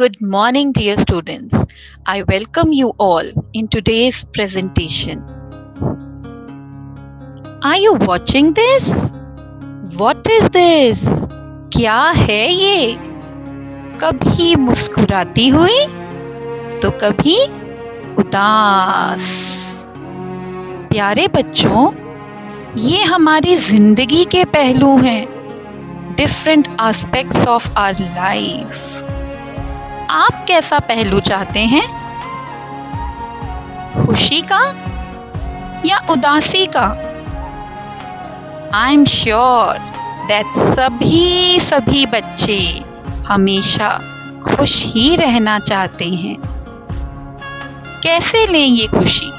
Good morning, dear students. I welcome you all in today's presentation. Are you watching this? What is this? क्या है ये? कभी मुस्कुराती हुई तो कभी उदास। प्यारे बच्चों, ये हमारी जिंदगी के पहलू हैं, different aspects of our life. आप कैसा पहलू चाहते हैं? खुशी का या उदासी का? आई एम श्योर दैट सभी बच्चे हमेशा खुश ही रहना चाहते हैं। कैसे लें ये खुशी?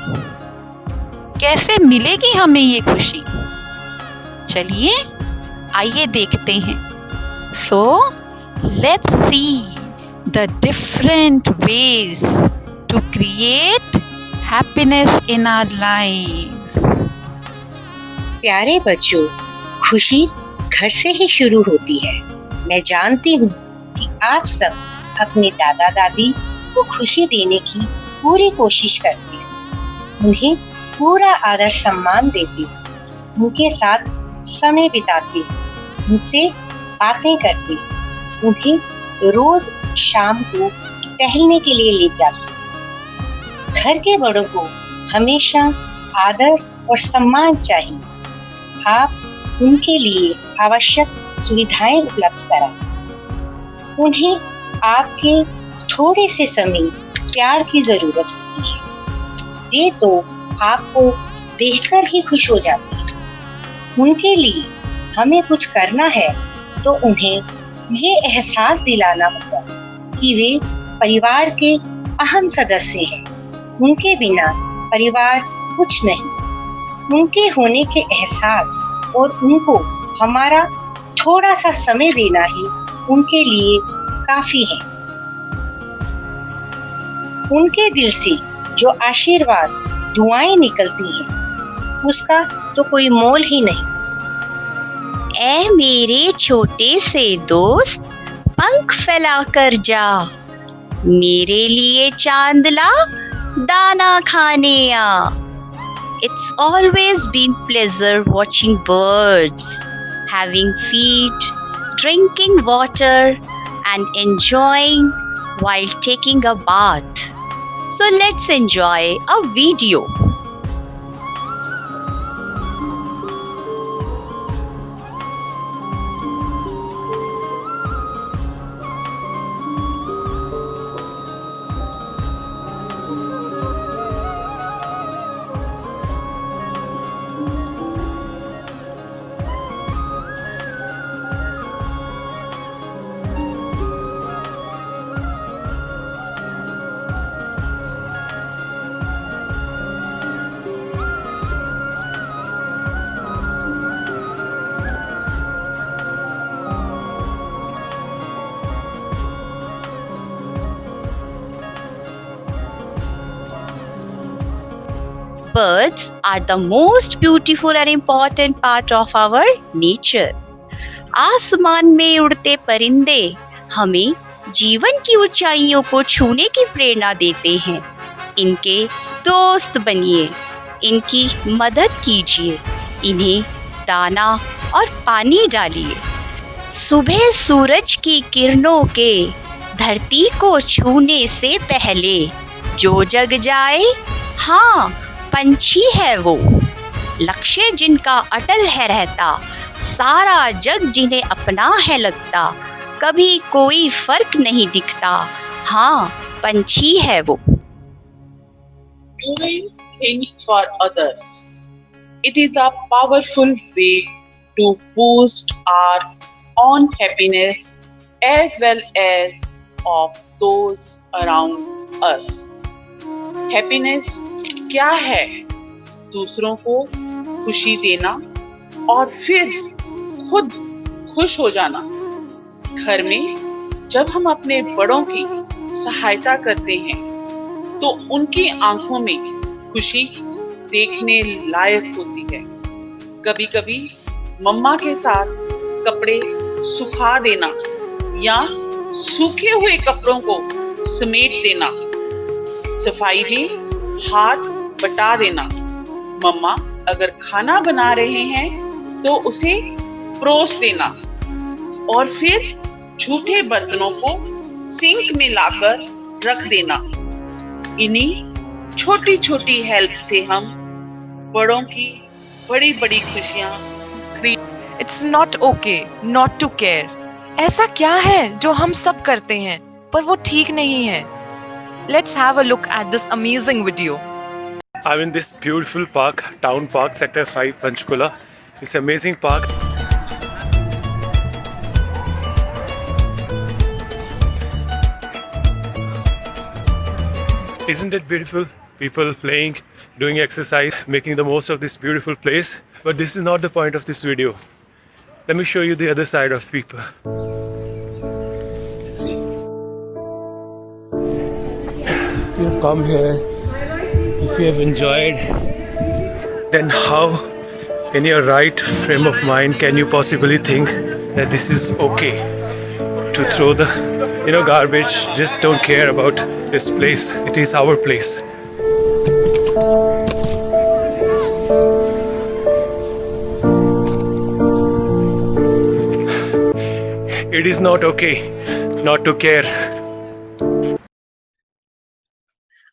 कैसे मिलेगी हमें ये खुशी? चलिए आइए देखते हैं। So let's see the different ways to create happiness in our lives. प्यारे बच्चों, खुशी घर से ही शुरू होती है। मैं जानती हूँ कि आप सब अपने दादा दादी को खुशी देने की पूरी कोशिश करते हैं, उन्हें पूरा आदर सम्मान देते हैं, उनके साथ समय बिताते हैं, उनसे बातें करते हैं, उन्हें रोज शाम को टहलने के लिए ले जाते हैं। घर के बड़ों को हमेशा आदर और सम्मान चाहिए। आप उनके लिए आवश्यक सुविधाएं उपलब्ध कराएं। उन्हें आपके थोड़े से समय प्यार की जरूरत होती है। वे तो आपको देखकर ही खुश हो जाते हैं। उनके लिए हमें कुछ करना है तो उन्हें ये एहसास दिलाना होगा कि वे परिवार के अहम सदस्य हैं। उनके बिना परिवार कुछ नहीं। उनके होने के एहसास और उनको हमारा थोड़ा सा समय देना ही उनके लिए काफी है। उनके दिल से जो आशीर्वाद दुआएं निकलती हैं, उसका तो कोई मोल ही नहीं। ऐ मेरे छोटे से दोस्त, पंख फैलाकर जा, मेरे लिए चांद ला, दाना खाने आ। It's always been pleasure watching birds, having feed, drinking water and enjoying while taking a bath. So let's enjoy a video. Birds are the most beautiful and important part of our nature. आसमान में उड़ते परिंदे हमें जीवन की ऊंचाइयों को छूने की प्रेरणा देते हैं। इनके दोस्त बनिए, इनकी मदद कीजिए, इन्हें दाना और पानी डालिए। सुबह सूरज की किरणों के धरती को छूने से पहले जो जग जाए, हाँ, पंछी है वो। लक्ष्य जिनका अटल है रहता, सारा जग जिन्हें अपना है लगता, कभी कोई फर्क नहीं दिखता, हाँ, पंछी है वो। Doing things for others. It is a powerful way to boost our own happiness as well as of those around us. Happiness क्या है? दूसरों को खुशी देना और फिर खुद खुश हो जाना। घर में जब हम अपने बड़ों की सहायता करते हैं तो उनकी आंखों में खुशी देखने लायक होती है। कभी कभी मम्मा के साथ कपड़े सुखा देना या सूखे हुए कपड़ों को समेट देना, सफाई में हाथ बटा देना। मम्मा अगर खाना बना रहे हैं तो उसे परोस देना और फिर झूठे बर्तनों को सिंक में लाकर रख देना। इन्हीं छोटी छोटी हेल्प से हम बड़ों की बड़ी बड़ी खुशियां खरीद। It's not okay not to care. ऐसा क्या है जो हम सब करते हैं पर वो ठीक नहीं है? Let's have a look at this amazing video. I'm in this beautiful park, Town Park, Sector 5, Panchkula. It's an amazing park. Isn't it beautiful? People playing, doing exercise, making the most of this beautiful place. But this is not the point of this video. Let me show you the other side of people. See. If you have come here, if you have enjoyed, then how in your right frame of mind can you possibly think that this is okay to throw the garbage? Just don't care about this place. It is our place. It is not okay not to care.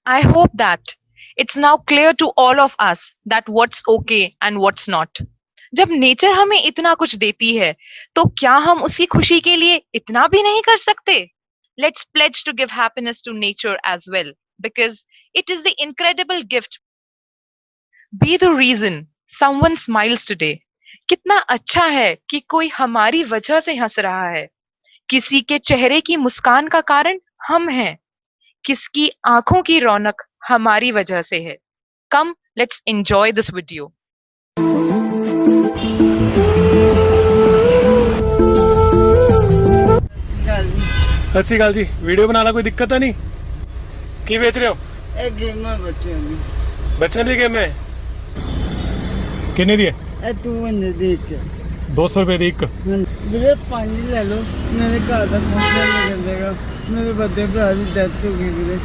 I hope that it's now clear to all of us that what's okay and what's not. जब nature हमें इतना कुछ देती है तो क्या हम उसकी खुशी के लिए इतना भी नहीं कर सकते? Let's pledge to give happiness to nature as well because it is the incredible gift. Be the reason someone smiles today. कितना अच्छा है कि कोई हमारी वजह से हंस रहा है। किसी के चेहरे की मुस्कान का कारण हम हैं। किसकी आंखों की रौनक हमारी वजह से है। Come, let's enjoy this video. सत श्री अकाल जी। वीडियो बनाना कोई दिक्कत है नहीं? की बेच रहे हो? ਇਹ ਗੇਮਾਂ ਬੱਚਿਆਂ ਦੀ बच्चों दी गेम है। किन्ने दी है? ਇਹ ਤੂੰ ਬੰਦੇ ਦੇਖ ਕੇ 200 रुपए दी एक। ਵੀਰੇ 5 ਲੈ ਲਓ ਮੇਰੇ ਘਰ ਦਾ ਖਰਚਾ ਨਿਕਲ ਜਾਏਗਾ ਮੇਰੇ ਵੱਡੇ ਭਰਾ ਦੀ ਡੈਥ ਹੋ ਗਈ ਵੀਰੇ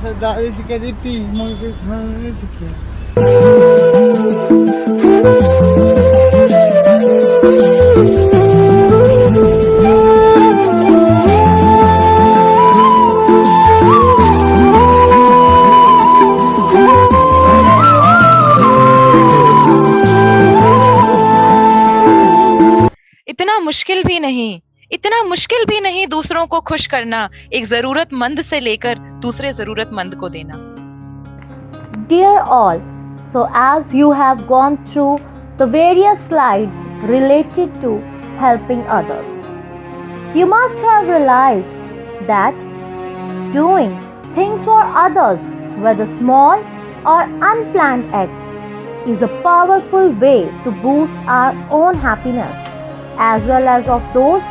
ਸਰਦਾਰੀ ਚ ਕਦੀ ਭੀਖ ਮੰਗ ਕੇ ਖਾਣਾ ਨਹੀਂ ਸਿੱਖਿਆ इतना मुश्किल भी नहीं दूसरों को खुश करना, एक जरूरतमंद से लेकर दूसरे जरूरतमंद को देना। Dear all, so as you have gone through the various slides related to helping others, you must have realized that doing things for others, whether small or unplanned acts, is a powerful way to boost our own happiness as well as of those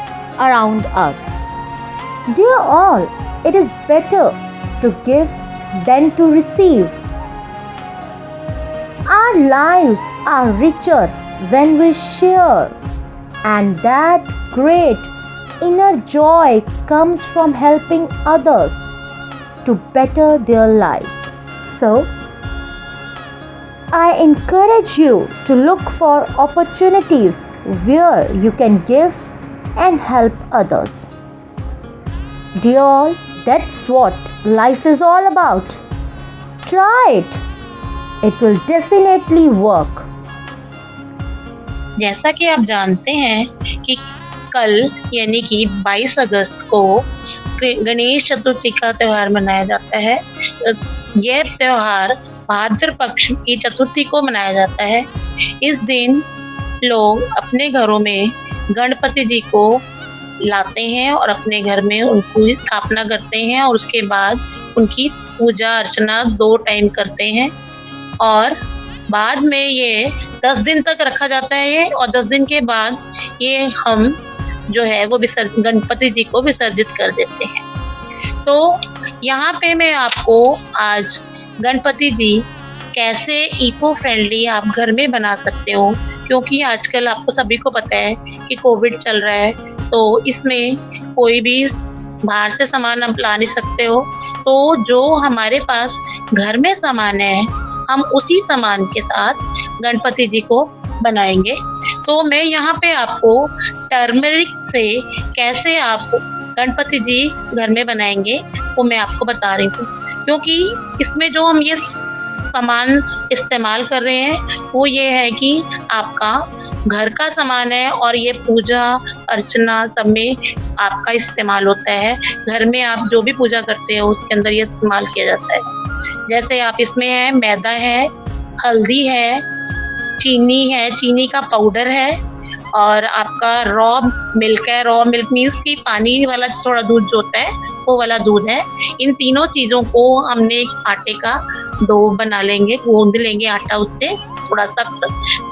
around us. Dear all, it is better to give than to receive. Our lives are richer when we share, and that great inner joy comes from helping others to better their lives. So, I encourage you to look for opportunities where you can give and help others. Dear all, that's what life is all about. Try it. It will definitely work. जैसा कि आप जानते हैं कि कल यानी कि 22 अगस्त को गणेश चतुर्थी का त्यौहार मनाया जाता है। यह त्यौहार भाद्र पक्ष की चतुर्थी को मनाया जाता है। इस दिन लोग अपने घरों में गणपति जी को लाते हैं और अपने घर में उनकी स्थापना करते हैं और उसके बाद उनकी पूजा अर्चना 2 टाइम करते हैं और बाद में ये 10 दिन तक रखा जाता है ये, और 10 दिन के बाद ये हम जो है वो गणपति जी को विसर्जित कर देते हैं। तो यहाँ पे मैं आपको आज गणपति जी कैसे इको फ्रेंडली आप घर में बना सकते हो, क्योंकि आजकल आपको सभी को पता है कि कोविड चल रहा है तो इसमें कोई भी बाहर से सामान आप ला नहीं सकते हो। तो जो हमारे पास घर में सामान है हम उसी सामान के साथ गणपति जी को बनाएंगे। तो मैं यहाँ पे आपको टर्मरिक से कैसे आप गणपति जी घर में बनाएंगे वो मैं आपको बता रही हूँ, क्योंकि इसमें जो हम ये सामान इस्तेमाल कर रहे हैं वो ये है कि आपका घर का सामान है और ये पूजा अर्चना सब में आपका इस्तेमाल होता है। घर में आप जो भी पूजा करते हो उसके अंदर ये इस्तेमाल किया जाता है। जैसे आप इसमें है मैदा है, हल्दी है, चीनी है, चीनी का पाउडर है और आपका रॉ मिल्क है। रॉ मिल्क मीन्स कि पानी वाला थोड़ा दूध जो होता है वो वाला दूध है। इन तीनों चीज़ों को हमने एक आटे का डो बना लेंगे, गूंद लेंगे आटा उससे थोड़ा सख्त,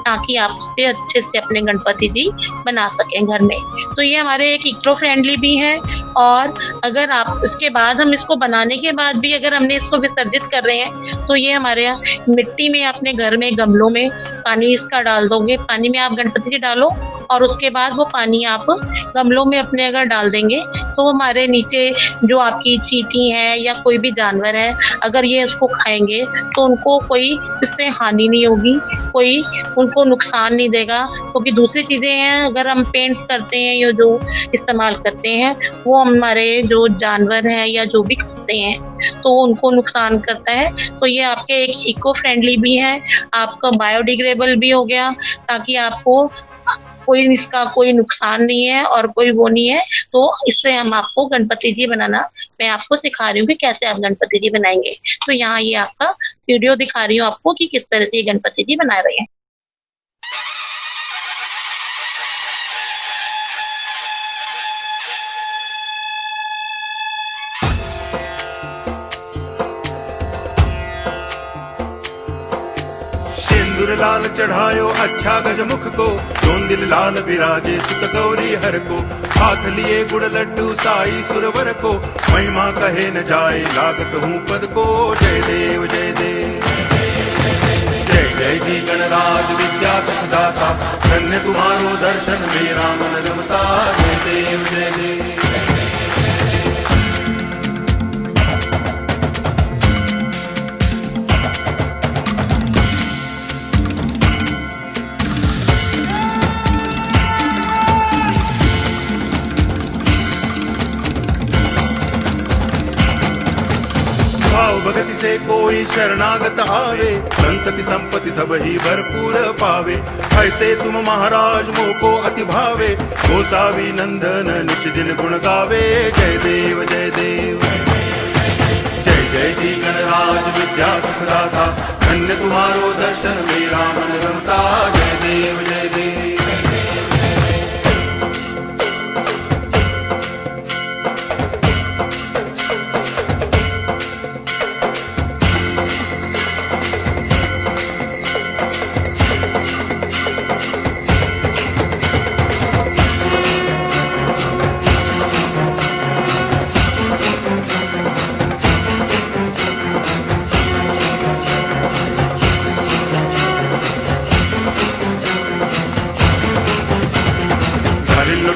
ताकि आप उससे अच्छे से अपने गणपति जी बना सकें घर में। तो ये हमारे एक इको फ्रेंडली भी है। और अगर आप इसके बाद हम इसको बनाने के बाद भी अगर हमने इसको विसर्जित कर रहे हैं तो ये हमारे यहाँ मिट्टी में अपने घर में गमलों में पानी इसका डाल दोगे, पानी में आप गणपति जी डालो और उसके बाद वो पानी आप गमलों में अपने अगर डाल देंगे तो हमारे नीचे जो आपकी चींटी है या कोई भी जानवर है अगर ये इसको खाएंगे तो उनको कोई इससे हानि नहीं होगी, कोई उनको नुकसान नहीं देगा। क्योंकि दूसरी चीज़ें हैं अगर हम पेंट करते हैं या जो इस्तेमाल करते हैं वो हमारे जो जानवर हैं या जो भी खाते हैं तो उनको नुकसान करता है। तो ये आपके एक इको फ्रेंडली भी है, आपका बायोडिग्रेडेबल भी हो गया, ताकि आपको कोई इसका कोई नुकसान नहीं है और कोई वो नहीं है। तो इससे हम आपको गणपति जी बनाना मैं आपको सिखा रही हूँ कि कैसे आप गणपति जी बनाएंगे। तो यहाँ ये आपका वीडियो दिखा रही हूँ आपको कि किस तरह से ये गणपति जी बना रहे हैं। सिंदूर लाल चढ़ायो अच्छा गजमुख को, जोन दिल लाल विराजे सुत गौरी हर को। हाथ लिए गुड़ लड्डू साई सुरवर को, महिमा कहे न जाए लागत हूँ पद को। जय देव जय देव जय जय जी गणराज विद्या सुखदाता, धन्य तुम्हारो दर्शन मेरा मन रमता। जय देव जय देव भगति से कोई शरणागत आवे, संतति संपत्ति सब ही भरपूर पावे। ऐसे तुम महाराज मोको अति भावे, गोसावी नंदन निच दिन गुण गावे। जय देव जय देव जय जय जी गणराज विद्या सुखदाता, धन्य तुम्हारो दर्शन मेरा मन रमता। जय देव जय देव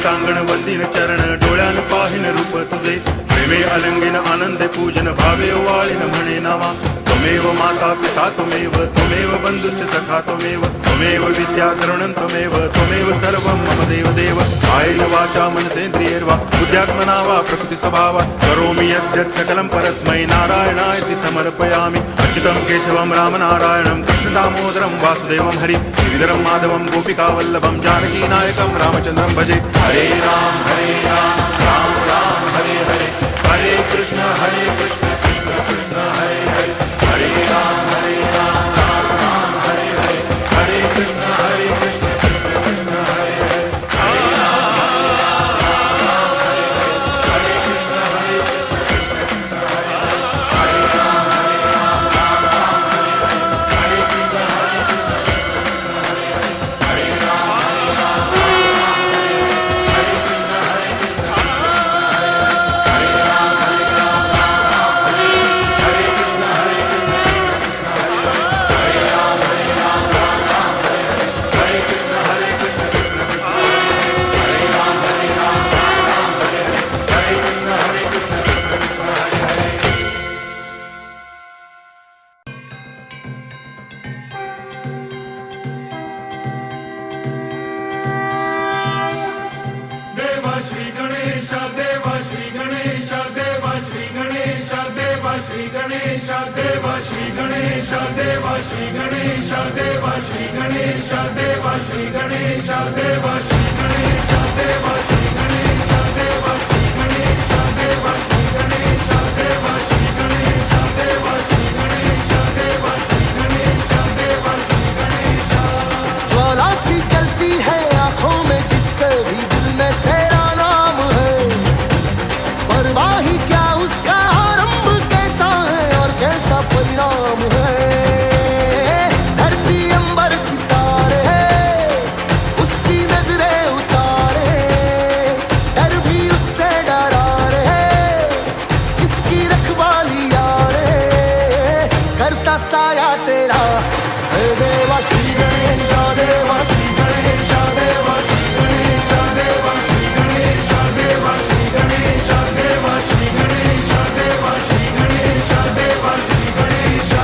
टांगण वंदिन चरण डोळ्यान पाहिन रूप तुझे, प्रेमे अलंगिन आनंद पूजन भावे वाळिन म्हणे नावा। त्वमेव माता पिता त्वमेव, त्वमेव बंधुश्च सखा त्वमेव, त्वमेव विद्या तरुणं त्वमेव, त्वमेव सर्वं मम देव देव। कायेन वाचा मनसेन्द्रियैर्वा बुद्ध्यात्मना वा प्रकृति स्वभावात् करोमि यद्यत् सकलं परस्मै नारायणायति समर्पयामि। अच्युतं केशवं रामनारायणं कृष्ण दामोदरं वासुदेवं हरि गिरिधरं माधवं गोपिकावल्लभं जानकी नायकं रामचन्द्रं भजे। हरे राम राम राम हरे हरे, हरे कृष्ण कृष्ण कृष्ण हरे हरे, हरे राम राम राम हरे हरे, हरे कृष्ण कृष्ण कृष्ण हरे हरे। ज्वाला सी चलती है आंखों में, जिसके भी दिल में तेरा नाम है। परवाही क्या उसका आरंभ कैसा है और कैसा परिणाम है। धरती अंबर सितारे उसकी नजरें उतारे, डर भी उससे डरा रे, जिसकी रखवाली यारे करता साया तेरा। हे देवा श्री गणेश देवा श्री गणेश देवा श्री गणेश देवा श्री गणेश देवा श्री गणेश देवा श्री गणेश देवा श्री गणेश देवा Shri Ganesh.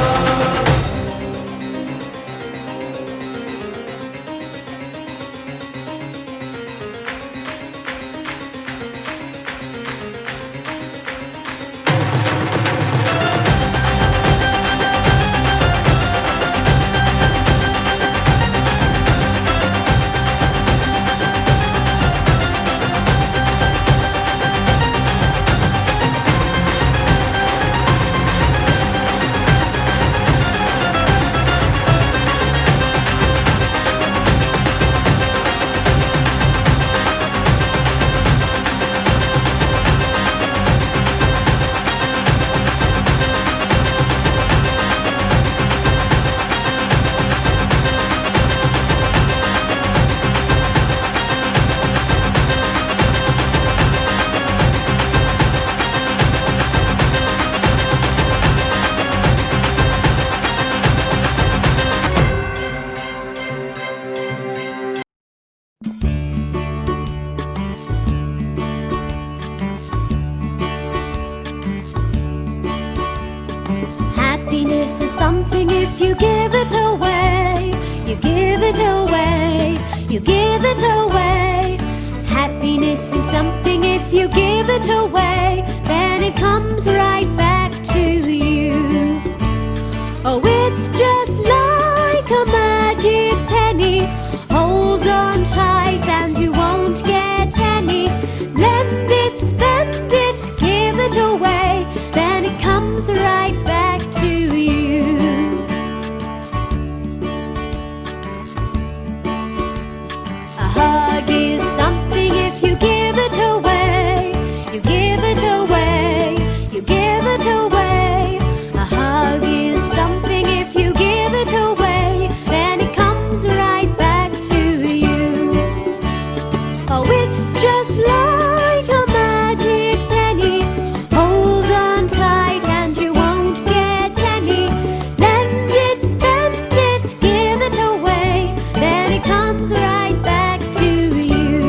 Happiness is something if you give it away, you give it away, you give it away. Happiness is something if you give it away, then it comes right back to you. Oh, it's just like a magic penny. Hold on tight and you won't get any. Lend it, spend it, give it away, then it comes right back to you. A hug is something if you give it away, you give it away, you give it away. A hug is something if you give it away, then it comes right back to you. Oh, it's just like a magic penny. Hold on tight and you won't get any. Lend it, spend it, give it away, then it comes right back to you.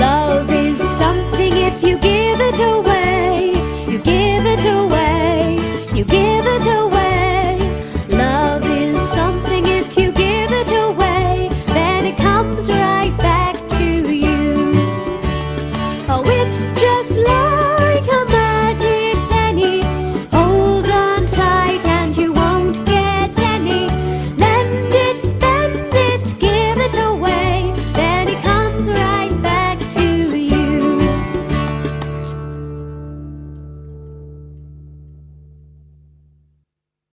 Love is something if you give it away, you give it away.